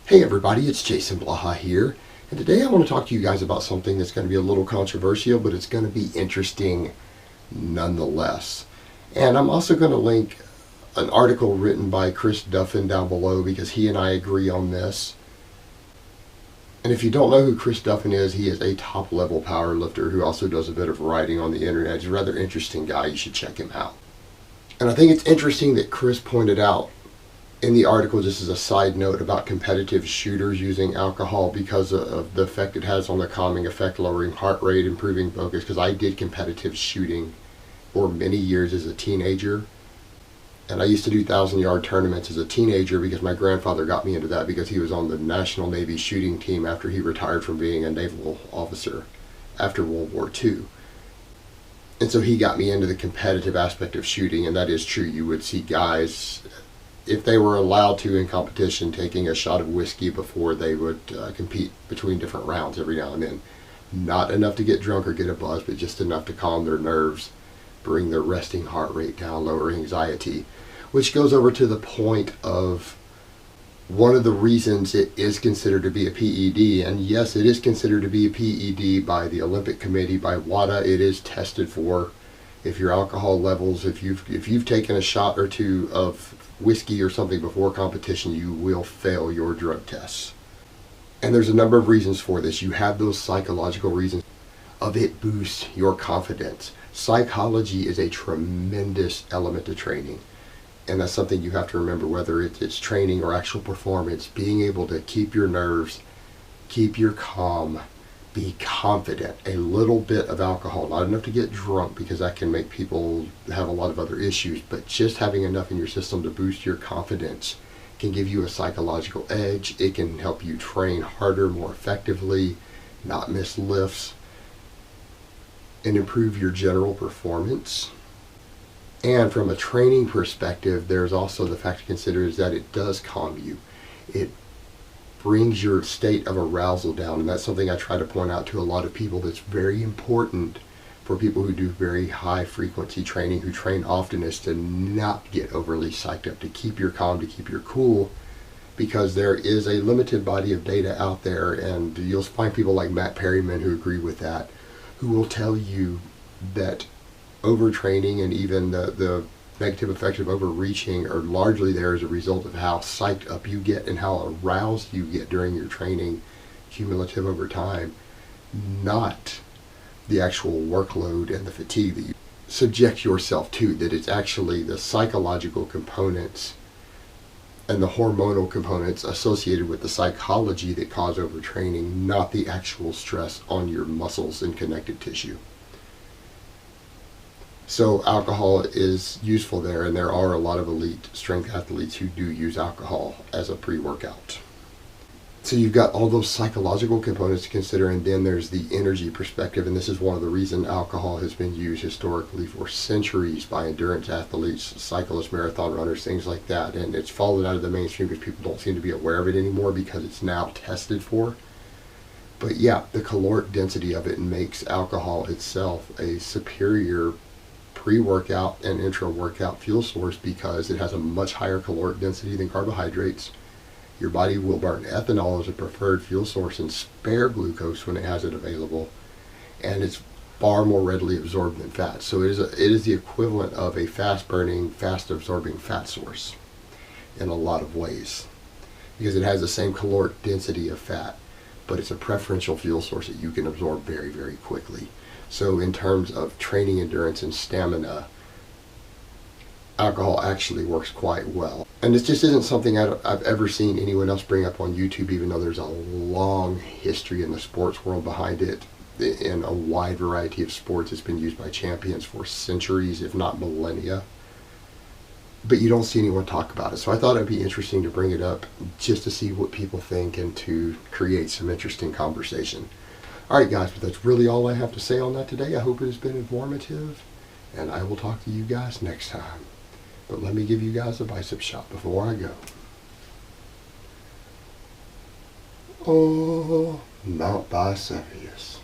Hey everybody, it's Jason Blaha here, and today I want to talk to you guys about something that's going to be a little controversial, but it's going to be interesting nonetheless. And I'm also going to link an article written by Chris Duffin down below because he and I agree on this. And if you don't know who Chris Duffin is, he is a top level power lifter who also does a bit of writing on the internet. He's a rather interesting guy. You should check him out. And I think it's interesting that Chris pointed out in the article, just as a side note, about competitive shooters using alcohol because of the effect it has on the calming effect, lowering heart rate, improving focus. Because I did competitive shooting for many years as a teenager, and I used to do 1,000-yard tournaments as a teenager because my grandfather got me into that because he was on the National Navy shooting team after he retired from being a naval officer after World War II. And so he got me into the competitive aspect of shooting, and that is true. You would see guys, if they were allowed to in competition, taking a shot of whiskey before they would compete between different rounds every now and then. Not enough to get drunk or get a buzz, but just enough to calm their nerves, bring their resting heart rate down, lower anxiety, which goes over to the point of one of the reasons it is considered to be a PED. And yes, it is considered to be a PED by the Olympic Committee, by WADA. It is tested for. If your alcohol levels, if you've taken a shot or two of whiskey or something before competition, you will fail your drug tests. And there's a number of reasons for this. You have those psychological reasons of it boosts your confidence. Psychology is a tremendous element to training. And that's something you have to remember, whether it's training or actual performance. Being able to keep your nerves, keep your calm, be confident. A little bit of alcohol, not enough to get drunk because that can make people have a lot of other issues, but just having enough in your system to boost your confidence can give you a psychological edge. It can help you train harder, more effectively, not miss lifts, and improve your general performance. And from a training perspective, there's also the fact to consider is that it does calm you. It brings your state of arousal down, and that's something I try to point out to a lot of people. That's very important for people who do very high frequency training, who train often, is to not get overly psyched up, to keep your calm, to keep your cool, because there is a limited body of data out there, and you'll find people like Matt Perryman who agree with that, who will tell you that overtraining and even the negative effects of overreaching are largely there as a result of how psyched up you get and how aroused you get during your training, cumulative over time, not the actual workload and the fatigue that you subject yourself to. That it's actually the psychological components and the hormonal components associated with the psychology that cause overtraining, not the actual stress on your muscles and connective tissue. So alcohol is useful there, and there are a lot of elite strength athletes who do use alcohol as a pre-workout. So you've got all those psychological components to consider, and then there's the energy perspective, and this is one of the reasons alcohol has been used historically for centuries by endurance athletes, cyclists, marathon runners, things like that, and it's fallen out of the mainstream because people don't seem to be aware of it anymore because it's now tested for. But yeah, the caloric density of it makes alcohol itself a superior pre-workout and intra-workout fuel source because it has a much higher caloric density than carbohydrates. Your body will burn ethanol as a preferred fuel source and spare glucose when it has it available, and it's far more readily absorbed than fat. So it is the equivalent of a fast-burning, fast-absorbing fat source in a lot of ways because it has the same caloric density of fat, but it's a preferential fuel source that you can absorb very, very quickly. So in terms of training endurance and stamina, alcohol actually works quite well. And this just isn't something I've ever seen anyone else bring up on YouTube, even though there's a long history in the sports world behind it. In a wide variety of sports, it's been used by champions for centuries, if not millennia. But you don't see anyone talk about it. So I thought it'd be interesting to bring it up just to see what people think and to create some interesting conversation. Alright guys, but that's really all I have to say on that today. I hope it has been informative, and I will talk to you guys next time. But let me give you guys a bicep shot before I go. Oh, Mount Vesuvius.